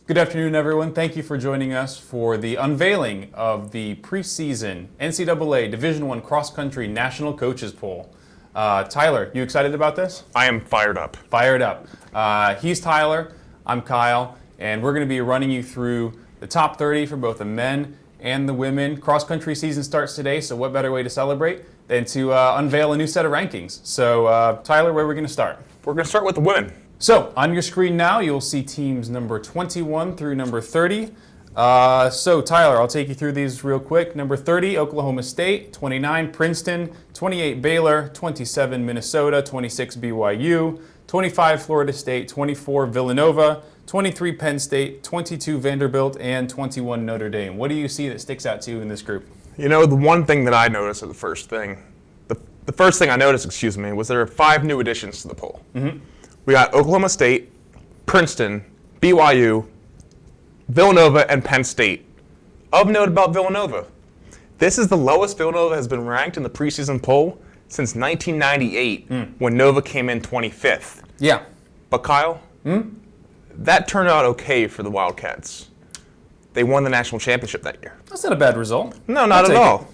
Good afternoon, everyone. Thank you for joining us for the unveiling of the preseason NCAA Division I Cross Country National Coaches Poll. Tyler, you excited about this? I am fired up. Fired up. He's Tyler, I'm Kyle, and we're going to be running you through the top 30 for both the men and the women. Cross country season starts today, so what better way to celebrate than to unveil a new set of rankings. So, Tyler, where are we going to start? We're going to start with the women. So, on your screen now, you'll see teams number 21 through number 30. So, Tyler, I'll take you through these real quick. Number 30, Oklahoma State. 29, Princeton. 28, Baylor. 27, Minnesota. 26, BYU. 25, Florida State. 24, Villanova. 23, Penn State. 22, Vanderbilt. And 21, Notre Dame. What do you see that sticks out to you in this group? You know, the one thing that I noticed at the first thing, the first thing I noticed, was there are 5 new additions to the poll. Mm-hmm. We got Oklahoma State, Princeton, BYU, Villanova, and Penn State. Of note about Villanova, this is the lowest Villanova has been ranked in the preseason poll since 1998, when Nova came in 25th. Yeah. But Kyle, that turned out okay for the Wildcats. They won the national championship that year. That's not a bad result. No, not at all.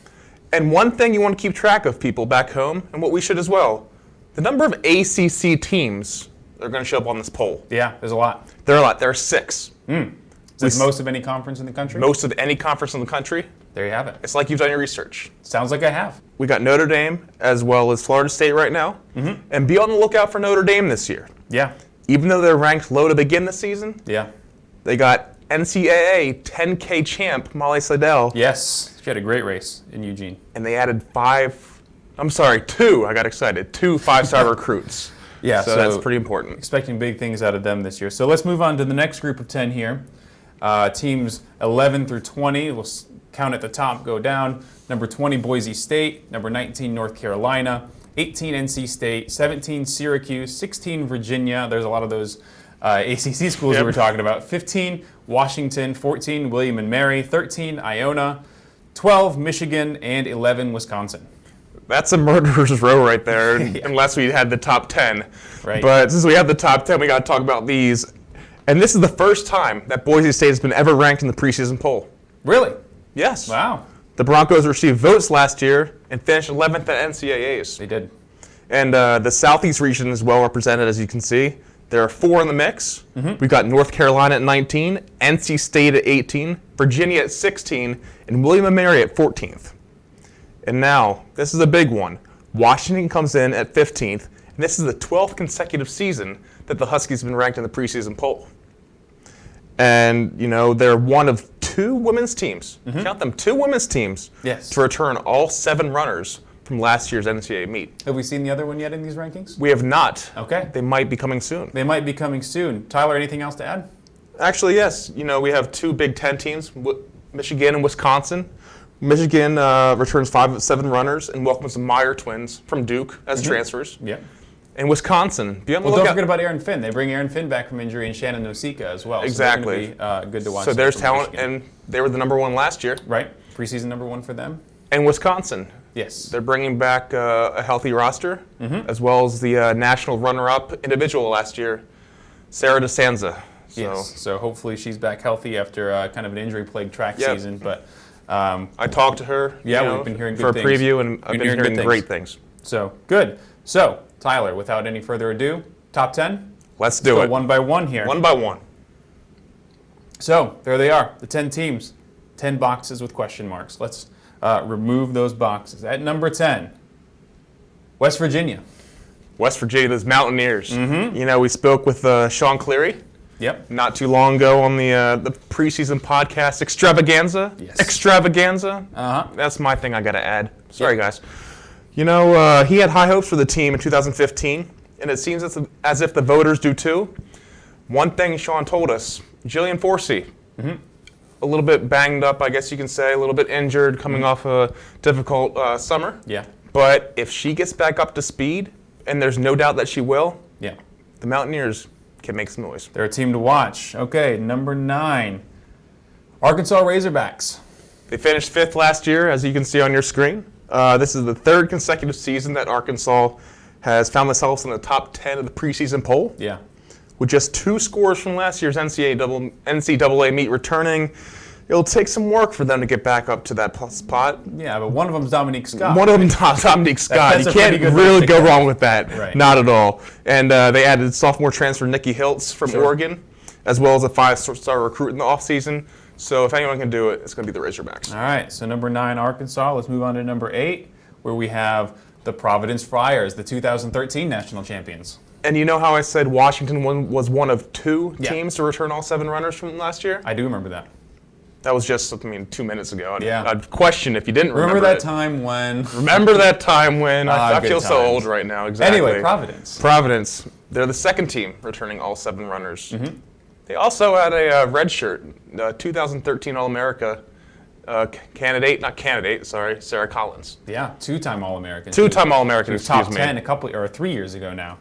And one thing you want to keep track of, people back home, and what we should as well, the number of ACC teams that are going to show up on this poll. Yeah, there's a lot. There are a lot. There are 6. Is this most of any conference in the country? Most of any conference in the country. There you have it. It's like you've done your research. Sounds like I have. We got Notre Dame as well as Florida State right now. Mm-hmm. And be on the lookout for Notre Dame this year. Yeah. Even though they're ranked low to begin the season, yeah, they got NCAA 10K champ Molly Seidel. Yes, she had a great race in Eugene. And they added 2, I got excited, 2 5-star recruits. Yeah, so that's pretty important. Expecting big things out of them this year. So let's move on to the next group of 10 here. Teams 11 through 20, we'll count at the top, go down. Number 20, Boise State. Number 19, North Carolina. 18, NC State. 17, Syracuse. 16, Virginia. There's a lot of those ACC schools we were talking about. 15, Washington. 14, William and Mary. 13, Iona. 12, Michigan. And 11, Wisconsin. That's a murderer's row right there, unless we had the top 10. Right. But since we have the top 10, we got to talk about these. And this is the first time that Boise State has been ever ranked in the preseason poll. Really? Yes. Wow. The Broncos received votes last year and finished 11th at NCAAs. They did. And the Southeast region is well represented, as you can see. There are 4 in the mix. Mm-hmm. We've got North Carolina at 19, NC State at 18, Virginia at 16, and William & Mary at 14th. And now, this is a big one. Washington comes in at 15th, and this is the 12th consecutive season that the Huskies have been ranked in the preseason poll. And, you know, they're one of 2 women's teams, count them, 2 women's teams, to return all 7 runners from last year's NCAA meet. Have we seen the other one yet in these rankings? We have not. Okay. They might be coming soon. They might be coming soon. Tyler, anything else to add? Actually, yes. You know, we have 2 Big Ten teams, Michigan and Wisconsin. Michigan returns 5 of 7 runners and welcomes the Meyer twins from Duke as transfers. Yeah. And Wisconsin, be on the lookout. lookout. Don't forget about Aaron Finn. They bring Aaron Finn back from injury and Shannon Nosika as well. Exactly. So they're going to be good to watch. So there's talent, and they were the number 1 last year. Right. Preseason number 1 for them. And Wisconsin. Yes. They're bringing back a healthy roster, as well as the national runner-up individual last year, Sarah DeSanza. Yes. So hopefully she's back healthy after kind of an injury-plagued track season. But I talked to her. Yeah, we've been hearing good things. For a preview, and I've been hearing great things. So good. So Tyler, without any further ado, top 10. Let's do it. One by one here. One by one. So there they are, the 10 teams, 10 boxes with question marks. Let's remove those boxes. At number 10, West Virginia. West Virginia, those Mountaineers. Mm-hmm. You know, we spoke with Sean Cleary. Yep. Not too long ago on the preseason podcast Extravaganza. Yes. Extravaganza. That's my thing I got to add. Sorry, guys. You know, he had high hopes for the team in 2015, and it seems as if the voters do too. One thing Sean told us, Jillian Forsey, a little bit banged up, I guess you can say, a little bit injured, coming off a difficult summer. Yeah. But if she gets back up to speed, and there's no doubt that she will, the Mountaineers can make some noise. They're a team to watch. Okay, number 9, Arkansas Razorbacks. They finished 5th last year, as you can see on your screen. This is the 3rd consecutive season that Arkansas has found themselves in the top 10 of the preseason poll. Yeah. with just 2 scores from last year's NCAA meet returning. It'll take some work for them to get back up to that spot. Yeah, but one of them's Dominique Scott. One of them, Dominique Scott. That's You a pretty can't good really list to go get. wrong with that. Right. Not at all. And they added sophomore transfer Nikki Hiltz from Oregon, as well as a 5-star recruit in the offseason. So if anyone can do it, it's going to be the Razorbacks. All right, so number 9, Arkansas. Let's move on to number 8, where we have the Providence Friars, the 2013 national champions. And you know how I said Washington was one of 2 teams to return all 7 runners from last year? I do remember that. That was just, 2 minutes ago. Yeah. I'd question if you didn't remember Remember that it. time when... Remember that time when I good feel so times. old right now. Exactly. Anyway, Providence. Providence. They're the second team returning all 7 runners. Mm-hmm. They also had a red shirt, 2013 All-America Sarah Collins. Yeah, 2-time All-American. 2-time All-American, She was excuse top me. 10 3 years ago now.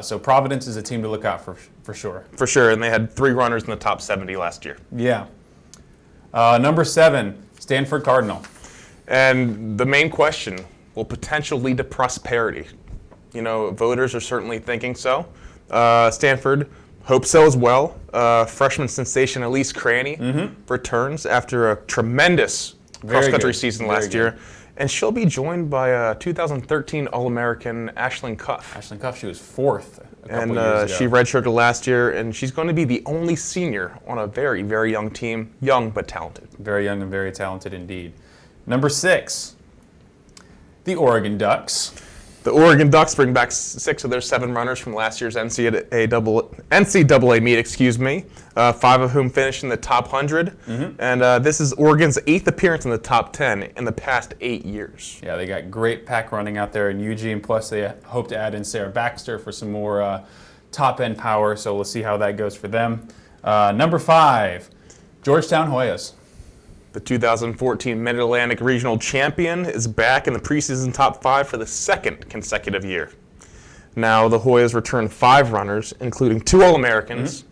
So Providence is a team to look out for sure. For sure, and they had 3 runners in the top 70 last year. Yeah. Number 7, Stanford Cardinal. And the main question, will potential lead to prosperity? You know, voters are certainly thinking so. Stanford hopes so as well. Freshman sensation Elise Cranny returns after a tremendous cross-country season last year. And she'll be joined by 2013 All-American Ashlyn Cuff. Ashlyn Cuff, she was 4th a couple years ago. She redshirted last year, and she's going to be the only senior on a very, very young team. Young but talented. Very young and very talented indeed. Number 6, the Oregon Ducks. The Oregon Ducks bring back 6 of their 7 runners from last year's NCAA meet, 5 of whom finished in the top 100. And this is Oregon's 8th appearance in the top 10 in the past 8 years. Yeah, they got great pack running out there in Eugene. Plus, they hope to add in Sarah Baxter for some more top-end power. So we'll see how that goes for them. Number 5, Georgetown Hoyas. The 2014 Mid-Atlantic Regional Champion is back in the preseason top 5 for the 2nd consecutive year. Now, the Hoyas returned 5 runners, including 2 All-Americans,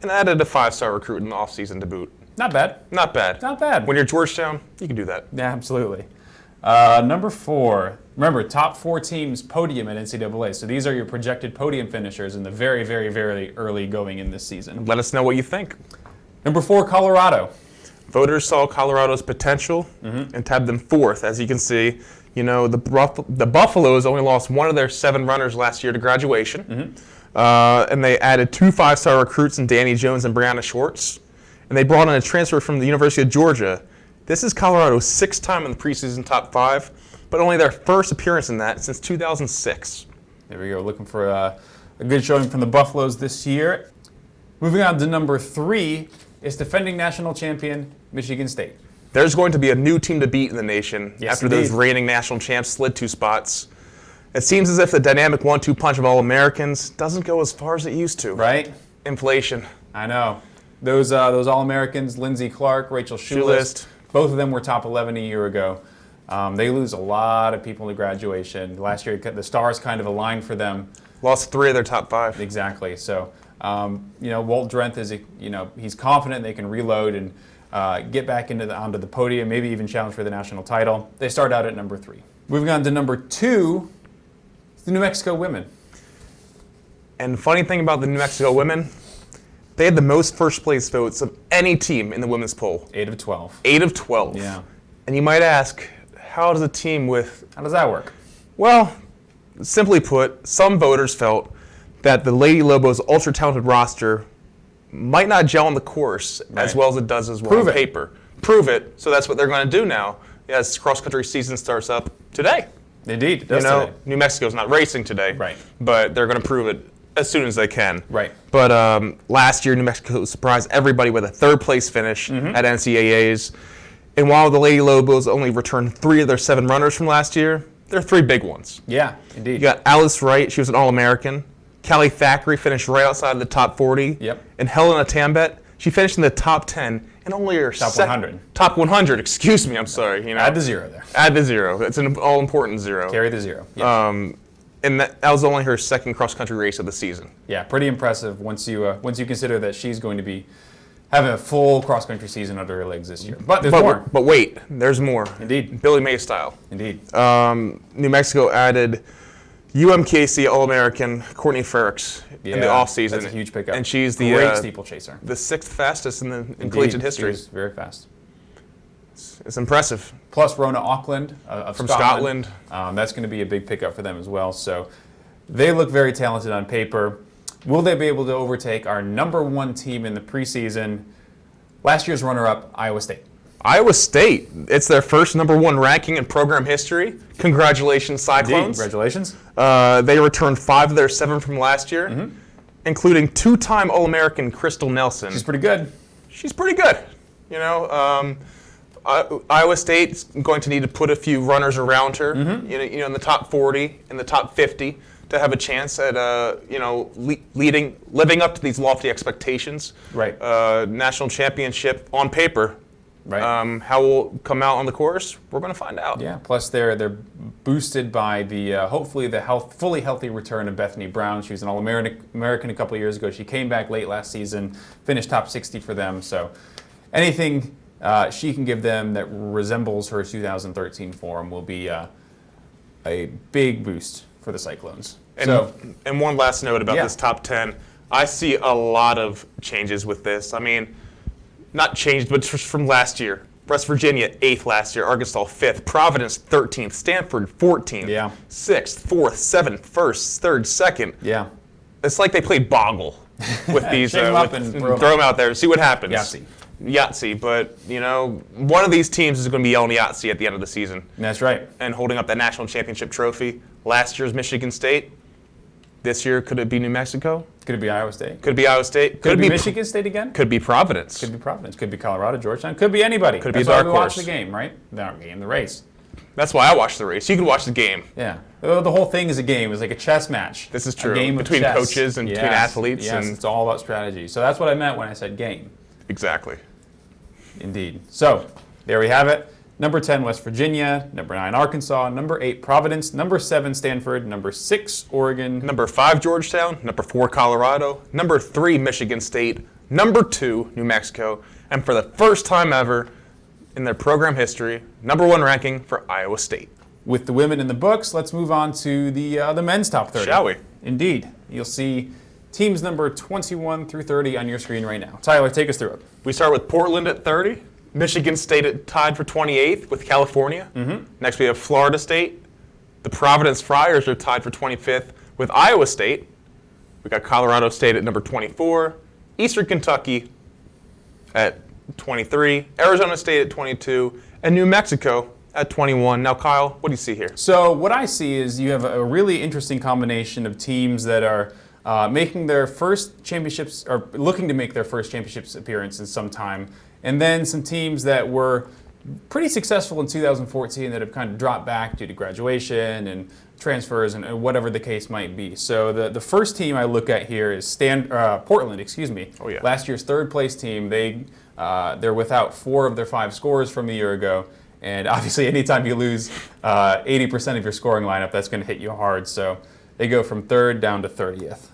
and added a 5-star recruit in the offseason to boot. Not bad. Not bad. Not bad. When you're Georgetown, you can do that. Yeah, absolutely. Number 4, remember, top 4 teams podium at NCAA. So these are your projected podium finishers in the very, very, very early going in this season. Let us know what you think. Number 4, Colorado. Voters saw Colorado's potential and tabbed them 4th. As you can see, you know, the Buffaloes only lost 1 of their 7 runners last year to graduation. And they added 2 5-star recruits in Danny Jones and Brianna Schwartz. And they brought in a transfer from the University of Georgia. This is Colorado's 6th time in the preseason top 5, but only their first appearance in that since 2006. There we go, looking for a good showing from the Buffaloes this year. Moving on to number 3, is defending national champion Michigan State. There's going to be a new team to beat in the nation after indeed. those reigning national champs slid 2 spots. It seems as if the dynamic 1-2 punch of All-Americans doesn't go as far as it used to. Right? Inflation. I know. Those All-Americans, Lindsey Clark, Rachel Schulist, both of them were top 11 a year ago. They lose a lot of people to graduation. Last year, the stars kind of aligned for them. Lost 3 of their top 5. Exactly. So, you know, Walt Drenth is, he's confident they can reload and get back onto the podium, maybe even challenge for the national title. They start out at number 3. Moving on to number 2, the New Mexico women. And the funny thing about the New Mexico women, they had the most first place votes of any team in the women's poll. 8 of 12. 8 of 12. Yeah. And you might ask, how does a team with... How does that work? Well, simply put, some voters felt that the Lady Lobos' ultra-talented roster might not gel on the course as well as it does on paper. Prove it. So that's what they're going to do now as cross-country season starts up today. Indeed, it does today. New Mexico's not racing today, Right. But they're going to prove it as soon as they can. Right. But last year, New Mexico surprised everybody with a 3rd-place finish at NCAAs. And while the Lady Lobos only returned 3 of their 7 runners from last year, there are 3 big ones. Yeah, indeed. You got Alice Wright, she was an All-American. Callie Thackeray finished right outside the top 40. Yep. And Helena Tambet, she finished in the top 10 and only her Top 100. Top 100, excuse me, I'm sorry. Add the 0 there. Add the 0. It's an all-important 0. Carry the 0. Yeah. And that was only her 2nd cross-country race of the season. Yeah, pretty impressive once you consider that she's going to be having a full cross-country season under her legs this year. But there's more. But wait, there's more. Indeed. Billy May style. Indeed. New Mexico added UMKC All-American Courtney Ferricks in the offseason. That's a huge pickup. And she's great steeplechaser. The 6th fastest in collegiate history. She's very fast. It's impressive. Plus Rona Auckland from Scotland. That's going to be a big pickup for them as well. So they look very talented on paper. Will they be able to overtake our #1 team in the preseason? Last year's runner-up, Iowa State. Iowa State. It's their first #1 ranking in program history. Congratulations, Cyclones. Indeed. Congratulations. They returned 5 of their 7 from last year, including 2-time All-American Crystal Nelson. She's pretty good. She's pretty good. You know, Iowa State's going to need to put a few runners around her, you know, in the top 40, in the top 50, to have a chance at, living up to these lofty expectations. Right. National championship on paper. Right. How will come out on the course? We're going to find out. Yeah. Plus, they're boosted by the hopefully the fully healthy return of Bethany Brown. She was an All-American a couple of years ago. She came back late last season, finished top 60 for them. So, anything she can give them that resembles her 2013 form will be a big boost for the Cyclones. And one last note about this top 10. I see a lot of changes with this. I mean, not changed, but just from last year. West Virginia, 8th last year. Arkansas, 5th. Providence, 13th. Stanford, 14th. Yeah. 6th, 4th, 7th, 1st, 3rd, 2nd. Yeah. It's like they played Boggle with these. Shake 'em up and throw them out there and see what happens. Yahtzee. But, you know, one of these teams is going to be yelling Yahtzee at the end of the season. That's right. And holding up that national championship trophy. Last year's Michigan State. This year, could it be New Mexico? Could it be Iowa State? Could it be Iowa State? Could it be Michigan State again? Could be Providence. Could be Providence. Could be Colorado, Georgetown. Could be anybody. Could be a dark horse. Watch the game, right? The race. That's why I watch the race. You can watch the game. Yeah. The whole thing is a game. It's like a chess match. This is true. A game between chess. coaches and between athletes. Yes, and it's all about strategy. So that's what I meant when I said game. Exactly. Indeed. So there we have it. Number 10, West Virginia. Number 9, Arkansas. Number 8, Providence. Number 7, Stanford. Number 6, Oregon. Number 5, Georgetown. Number 4, Colorado. Number 3, Michigan State. Number 2, New Mexico. And for the first time ever in their program history, number 1 ranking for Iowa State. With the women in the books, let's move on to the men's top 30. Shall we? Indeed. You'll see teams number 21 through 30 on your screen right now. Tyler, take us through it. We start with Portland at 30. Michigan State tied for 28th with California. Next, we have Florida State. The Providence Friars are tied for 25th with Iowa State. We got Colorado State at number 24. Eastern Kentucky at 23. Arizona State at 22. And New Mexico at 21. Now, Kyle, what do you see here? So what I see is you have a really interesting combination of teams that are making their first championships, or looking to make their first championships appearance in some time. And then some teams that were pretty successful in 2014 that have kind of dropped back due to graduation and transfers and whatever the case might be. So the first team I look at here is Portland, excuse me. Oh, yeah. Last year's third place team. They're without 4 of their 5 scorers from a year ago. And obviously anytime you lose 80% of your scoring lineup, that's going to hit you hard. So they go from 3rd down to 30th.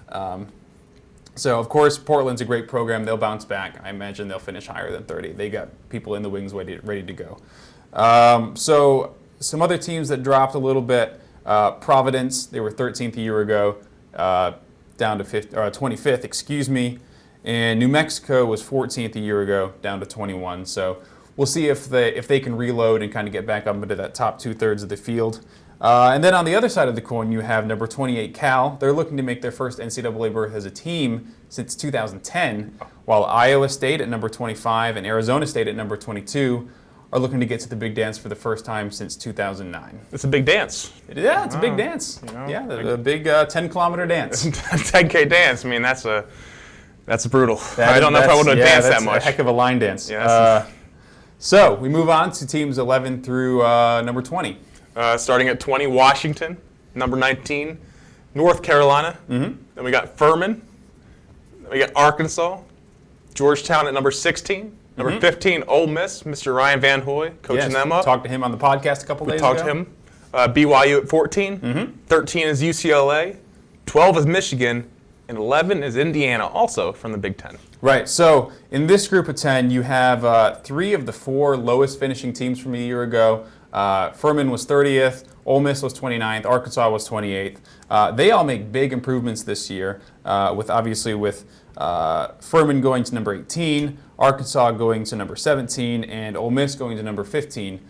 So, of course, Portland's a great program. They'll bounce back. I imagine they'll finish higher than 30. They got people in the wings ready to go. So, some other teams that dropped a little bit. Providence, they were 13th a year ago, down to 25th, excuse me. And New Mexico was 14th a year ago, down to 21. So, we'll see if they can reload and kind of get back up into that top 2/3 of the field. And then on the other side of the coin, you have number 28, Cal. They're looking to make their first NCAA berth as a team since 2010, while Iowa State at number 25 and Arizona State at number 22 are looking to get to the big dance for the first time since 2009. It's a big dance. It's a big dance. You know, yeah, the big 10-kilometer dance. 10K dance. I mean, that's brutal. I don't know if I would have danced that much. A heck of a line dance. Yeah, so we move on to teams 11 through number 20. Starting at 20, Washington. Number 19, North Carolina. Then we got Furman. Then we got Arkansas. Georgetown at number 16. Number 15, Ole Miss. Mr. Ryan Van Hoy coaching them up. Talked to him on the podcast a couple days ago. We talked to him. BYU at 14. 13 is UCLA. 12 is Michigan. And 11 is Indiana, also from the Big Ten. Right. So in this group of 10, you have 3 of the 4 lowest finishing teams from a year ago. Furman was 30th. Ole Miss was 29th. Arkansas was 28th. They all make big improvements this year, with Furman going to number 18, Arkansas going to number 17, and Ole Miss going to number 15.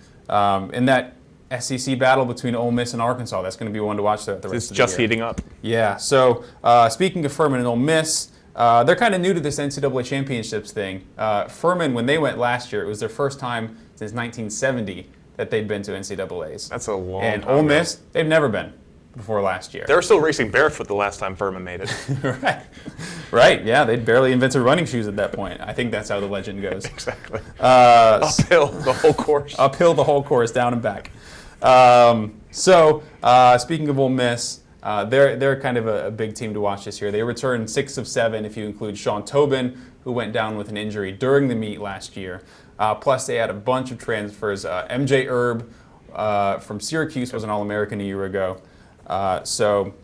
In that SEC battle between Ole Miss and Arkansas, that's going to be one to watch throughout the rest of the year. It's just heating up. Yeah. So speaking of Furman and Ole Miss, they're kind of new to this NCAA championships thing. Furman, when they went last year, it was their first time since 1970 that they'd been to NCAAs. That's a long And time Ole ago. Miss, they've never been before last year. They were still racing barefoot the last time Furman made it. Right. Yeah, they'd barely invented running shoes at that point. I think that's how the legend goes. Exactly. Uphill the whole course. Uphill the whole course, down and back. Speaking of Ole Miss, they're kind of a big team to watch this year. They returned 6 of 7 if you include Sean Tobin, who went down with an injury during the meet last year. Plus, they had a bunch of transfers. MJ Erb from Syracuse was an All-American a year ago. So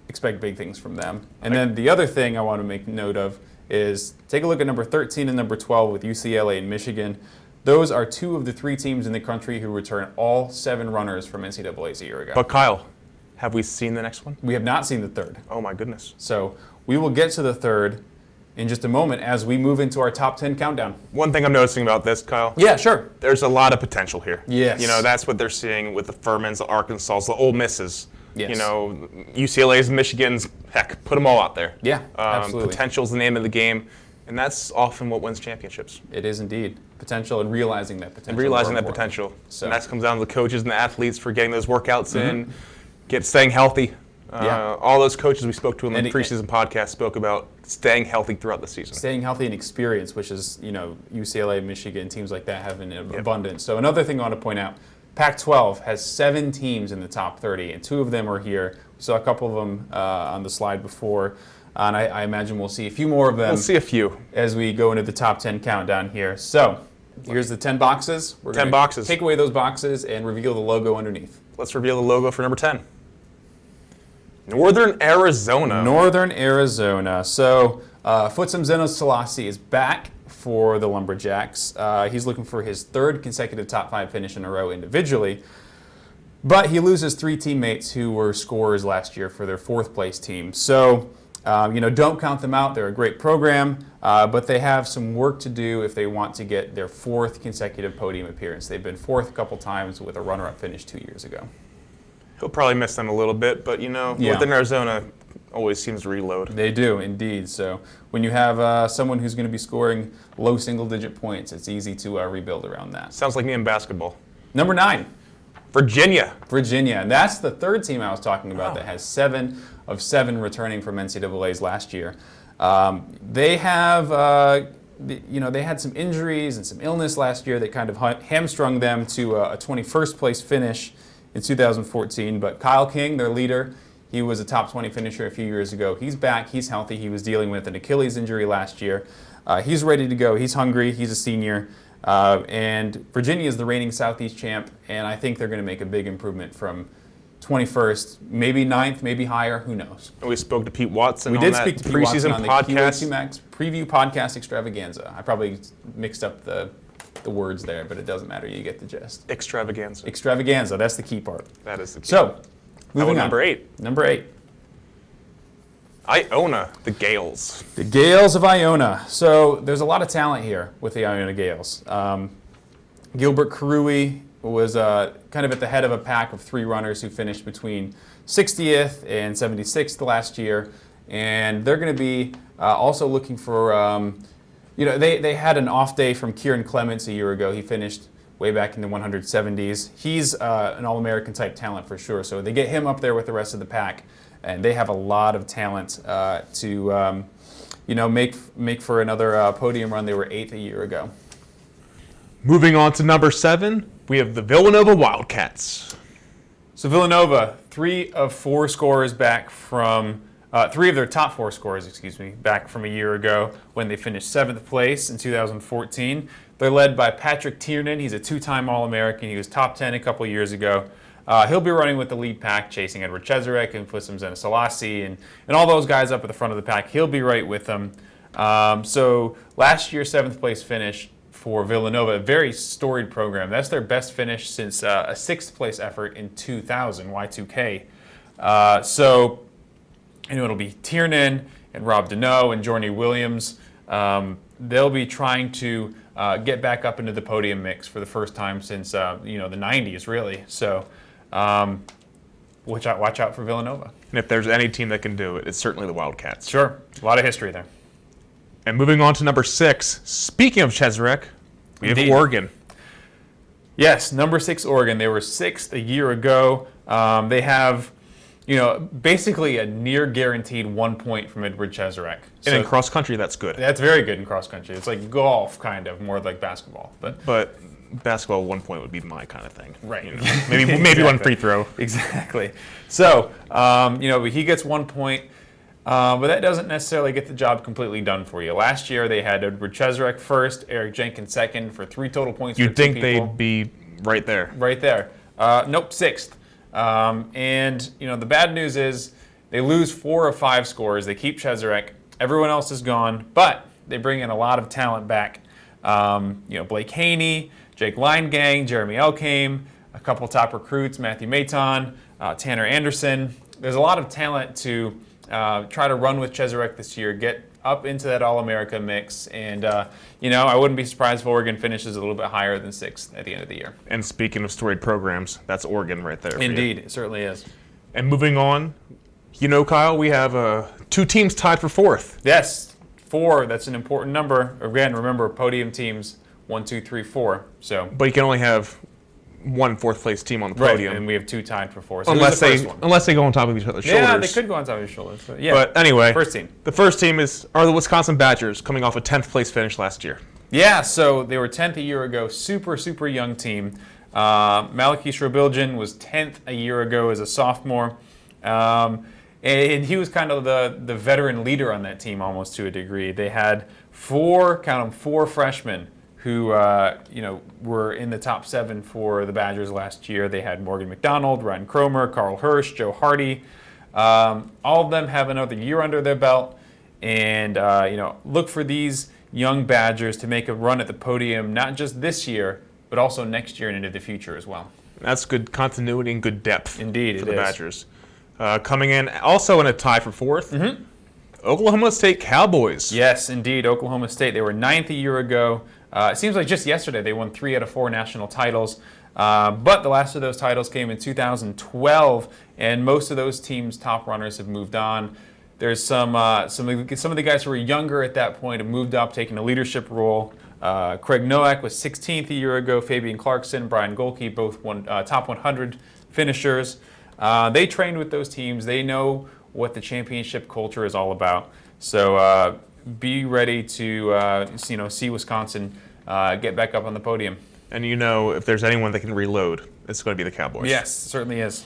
expect big things from them. And then the other thing I want to make note of is take a look at number 13 and number 12 with UCLA and Michigan. Those are 2 of the 3 teams in the country who return all 7 runners from NCAAs a year ago. But Kyle, have we seen the next one? We have not seen the third. Oh my goodness. So we will get to the third in just a moment as we move into our top 10 countdown. One thing I'm noticing about this, Kyle. Yeah, sure. There's a lot of potential here. Yes. You know, that's what they're seeing with the Furmans, the Arkansas, the Ole Misses. Yes. You know, UCLA's, Michigan's, heck, put them all out there. Yeah, absolutely. Potential's the name of the game, and that's often what wins championships. It is indeed. Potential and realizing that potential. And realizing more that important. potential. So. And that comes down to the coaches and the athletes for getting those workouts in, staying healthy. Yeah. All those coaches we spoke to in the And preseason podcast spoke about staying healthy throughout the season. Staying healthy and experience, which is, UCLA, Michigan, teams like that have in abundance. So another thing I want to point out, Pac-12 has 7 teams in the top 30, and 2 of them are here. We saw a couple of them on the slide before, and I imagine we'll see a few more of them. We'll see a few. As we go into the top 10 countdown here. So here's the 10 boxes. We're 10 gonna boxes. Take away those boxes and reveal the logo underneath. Let's reveal the logo for number 10. Northern Arizona. Northern Arizona. So Futsam Zeno Selassie is back for the Lumberjacks. He's looking for his 3rd consecutive top 5 finish in a row individually. But he loses 3 teammates who were scorers last year for their 4th place team. So, don't count them out. They're a great program, but they have some work to do if they want to get their 4th consecutive podium appearance. They've been 4th a couple times with a runner-up finish 2 years ago. He'll probably miss them a little bit, but Northern Arizona always seems to reload. They do, indeed. So when you have someone who's going to be scoring low single-digit points, it's easy to rebuild around that. Sounds like me in basketball. Number 9. Virginia. Virginia, and that's the 3rd team I was talking about that has 7 of 7 returning from NCAAs last year. They have, they had some injuries and some illness last year that kind of hamstrung them to a 21st place finish in 2014. But Kyle King, their leader, he was a top 20 finisher a few years ago. He's back. He's healthy. He was dealing with an Achilles injury last year. He's ready to go. He's hungry. He's a senior. And Virginia is the reigning Southeast champ, and I think they're going to make a big improvement from 21st, maybe 9th, maybe higher, who knows. And we spoke to Pete Watson We on did that speak to Pete preseason Watson on the podcast. QAQMax preview podcast extravaganza. I probably mixed up the words there, but it doesn't matter. You get the gist. Extravaganza. Extravaganza, that's the key part. That is the key. So, moving on. Number 8. Number 8. Iona, the Gales. The Gales of Iona. So there's a lot of talent here with the Iona Gales. Gilbert Karui was kind of at the head of a pack of 3 runners who finished between 60th and 76th last year. And they're going to be also looking for, they had an off day from Kieran Clements a year ago. He finished way back in the 170s. He's an All-American type talent for sure. So they get him up there with the rest of the pack. And they have a lot of talent to, make for another podium run. They were 8th a year ago. Moving on to number 7, we have the Villanova Wildcats. So Villanova, 3 of 4 scorers back from, 3 of their top 4 scorers, back from a year ago when they finished 7th place in 2014. They're led by Patrick Tiernan. He's a 2-time All-American. He was top 10 a couple years ago. He'll be running with the lead pack, chasing Edward Cheserek and Futsam Zeno Selassie and all those guys up at the front of the pack. He'll be right with them. So last year's 7th place finish for Villanova, a very storied program. That's their best finish since a sixth-place effort in 2000, Y2K. So, it'll be Tiernan and Rob Deneau and Jorney Williams. They'll be trying to get back up into the podium mix for the first time since the 90s, really. So, watch out for Villanova. And if there's any team that can do it, it's certainly the Wildcats. Sure, a lot of history there. And moving on to number 6, speaking of Cheserek, we have Indeed. Oregon. Yes, number 6 Oregon. They were 6th a year ago. They have, basically a near guaranteed 1 point from Edward Cheserek. And in cross country, that's good. That's very good in cross country. It's like golf, kind of, more like basketball. But basketball, 1 point would be my kind of thing. Right. Maybe Exactly. one free throw. Exactly. So, he gets 1 point. But that doesn't necessarily get the job completely done for you. Last year, they had Edward Cheserek first, Eric Jenkins second for 3 total points. You'd think they'd be right there. Right there. Nope, 6th. And the bad news is they lose 4 of 5 scorers. They keep Cheserek. Everyone else is gone, but they bring in a lot of talent back. Blake Haney, Jake Linegang, Jeremy Elkame, a couple top recruits, Matthew Maton, Tanner Anderson. There's a lot of talent to try to run with Cheserek this year, get up into that All-America mix, and I wouldn't be surprised if Oregon finishes a little bit higher than 6th at the end of the year. And speaking of storied programs, that's Oregon right there. Indeed, it certainly is. And moving on, Kyle, we have 2 teams tied for 4th. Yes, 4. That's an important number. Again, remember podium teams 1, 2, 3, 4. So, But you can only have 1 4th-place team on the podium. right, and we have 2 tied for 4. So unless who's the first one? they go on top of each other's shoulders. Yeah, they could go on top of your shoulders. But, yeah. But anyway, first team. The first team are the Wisconsin Badgers, coming off a 10th place finish last year. Yeah, so they were 10th a year ago. Super, super young team. Malachi Shrobiljan was 10th a year ago as a sophomore. And he was kind of the veteran leader on that team almost to a degree. They had 4 freshmen who were in the top 7 for the Badgers last year. They had Morgan McDonald, Ryan Cromer, Carl Hirsch, Joe Hardy. All of them have another year under their belt. And, look for these young Badgers to make a run at the podium, not just this year, but also next year and into the future as well. That's good continuity and good depth. Indeed, for it the is. Badgers. Coming in also in a tie for 4th, Oklahoma State Cowboys. Yes, indeed, Oklahoma State. They were 9th a year ago. It seems like just yesterday they won 3 out of 4 national titles. But the last of those titles came in 2012, and most of those teams' top runners have moved on. There's some of the guys who were younger at that point have moved up, taking a leadership role. Craig Nowak was 16th a year ago. Fabian Clarkson, Brian Golke, both top 100 finishers. They trained with those teams. They know what the championship culture is all about. So be ready to see Wisconsin get back up on the podium. And if there's anyone that can reload, it's going to be the Cowboys. Yes, certainly is.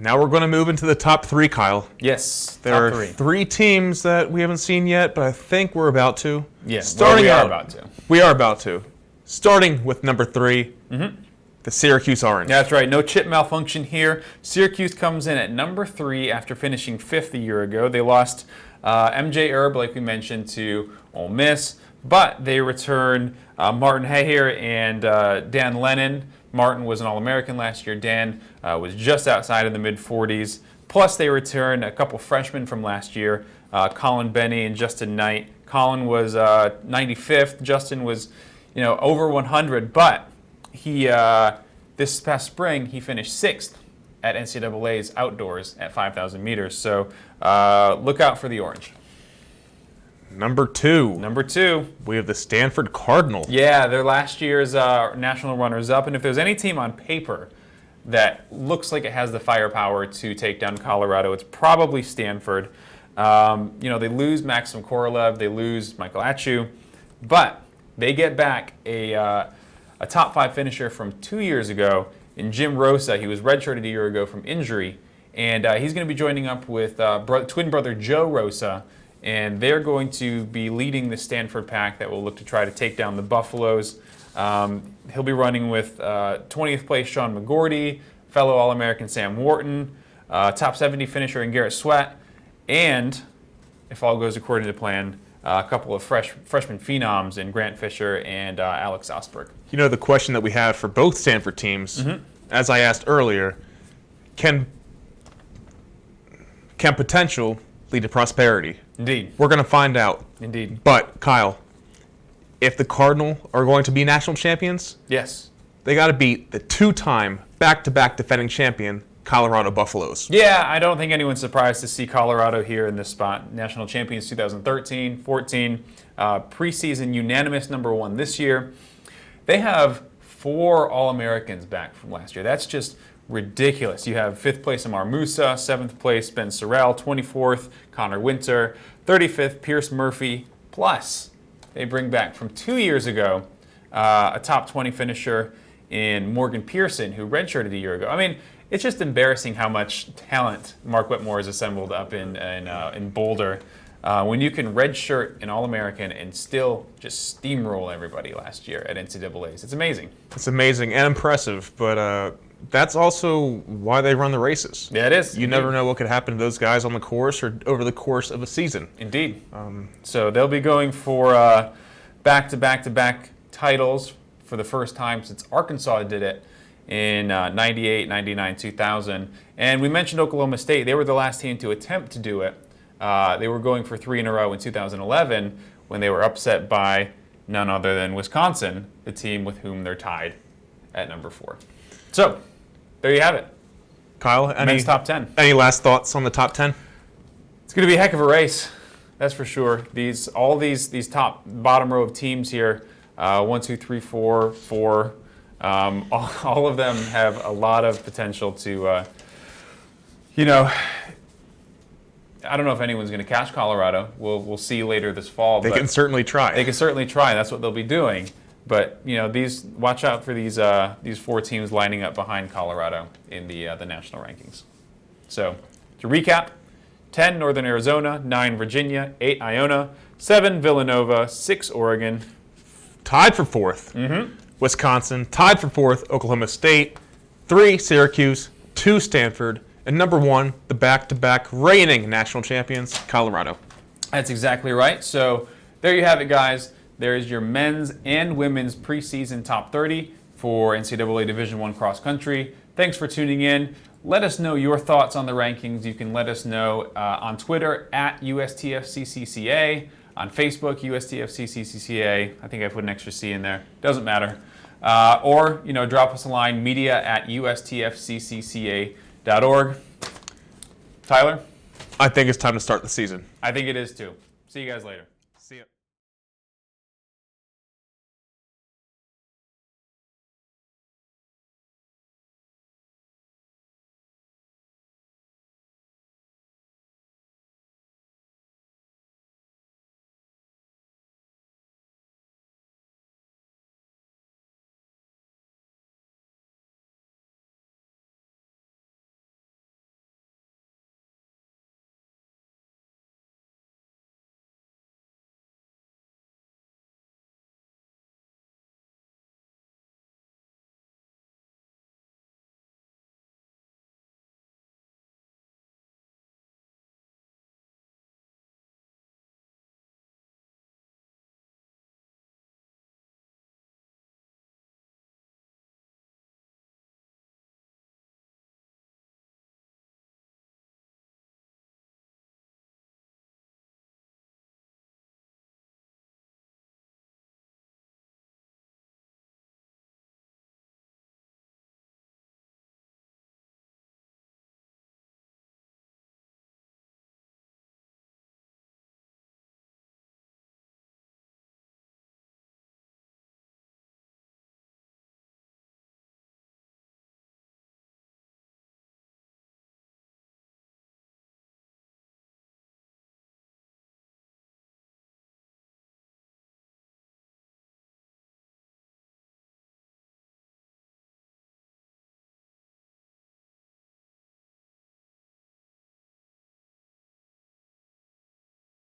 Now we're going to move into the top 3, Kyle. Yes, There top are 3. 3 teams that we haven't seen yet, but I think we're about to. Yes, Starting we are out, about to. We are about to. Starting with number 3, the Syracuse Orange. That's right. No chip malfunction here. Syracuse comes in at number 3 after finishing 5th a year ago. They lost MJ Erb, like we mentioned, to Ole Miss, but they return Martin Haher and Dan Lennon. Martin was an All-American last year. Dan was just outside of the mid-40s. Plus, they return a couple freshmen from last year, Colin Benny and Justin Knight. Colin was 95th. Justin was, over 100. But he, this past spring, he finished 6th at NCAA's outdoors at 5,000 meters. So look out for the Orange. Number 2. Number 2. We have the Stanford Cardinals. Yeah, they're last year's national runners-up. And if there's any team on paper that looks like it has the firepower to take down Colorado, it's probably Stanford. They lose Maxim Korolev, they lose Michael Achu, but they get back a top 5 finisher from 2 years ago in Jim Rosa. He was redshirted a year ago from injury, and he's going to be joining up with twin brother Joe Rosa, and they're going to be leading the Stanford pack that will look to try to take down the Buffaloes. He'll be running with 20th place Sean McGorty, fellow All-American Sam Wharton, top 70 finisher in Garrett Sweat, and if all goes according to plan, a couple of freshman phenoms in Grant Fisher and Alex Osberg. You know, the question that we have for both Stanford teams, as I asked earlier, can potential lead to prosperity? Indeed. We're going to find out. Indeed. But, Kyle, if the Cardinal are going to be national champions, Yes. they got to beat the two-time back-to-back defending champion, Colorado Buffaloes. Yeah, I don't think anyone's surprised to see Colorado here in this spot. National champions 2013, 14, preseason unanimous #1 this year. They have 4 All-Americans back from last year. That's just ridiculous. You have 5th place Amar Musa, 7th place Ben Sorrell, 24th Connor Winter, 35th Pierce Murphy, plus they bring back from 2 years ago a top 20 finisher in Morgan Pearson, who redshirted a year ago. I mean, it's just embarrassing how much talent Mark Whitmore has assembled up in Boulder. When you can redshirt an All-American and still just steamroll everybody last year at NCAAs. It's amazing. It's amazing and impressive, but that's also why they run the races. Yeah, it is. You never know what could happen to those guys on the course or over the course of a season. Indeed. So they'll be going for back-to-back-to-back titles for the first time since Arkansas did it in 98, 99, 2000. And we mentioned Oklahoma State. They were the last team to attempt to do it. They were going for 3 in a row in 2011 when they were upset by none other than Wisconsin, the team with whom they're tied at #4. So, there you have it. Kyle, Men's top 10. Any last thoughts on the top 10? It's going to be a heck of a race, that's for sure. All these bottom row of teams here, 1, 2, 3, 4, 4, all of them have a lot of potential to, I don't know if anyone's going to catch Colorado. We'll see later this fall. They can certainly try. They can certainly try. That's what they'll be doing. But watch out for these 4 teams lining up behind Colorado in the national rankings. So to recap: 10 Northern Arizona, 9 Virginia, 8 Iona, 7 Villanova, 6 Oregon, tied for 4th. Wisconsin, tied for 4th. Oklahoma State, 3 Syracuse, 2 Stanford, and #1, the back-to-back reigning national champions, Colorado. That's exactly right. So there you have it, guys. There is your men's and women's preseason top 30 for NCAA Division I cross country. Thanks for tuning in. Let us know your thoughts on the rankings. You can let us know on Twitter at USTFCCCA, on Facebook USTFCCCA. I think I put an extra C in there. Doesn't matter. Or drop us a line, media@USTFCCCA.org. Tyler? I think it's time to start the season. I think it is too. See you guys later.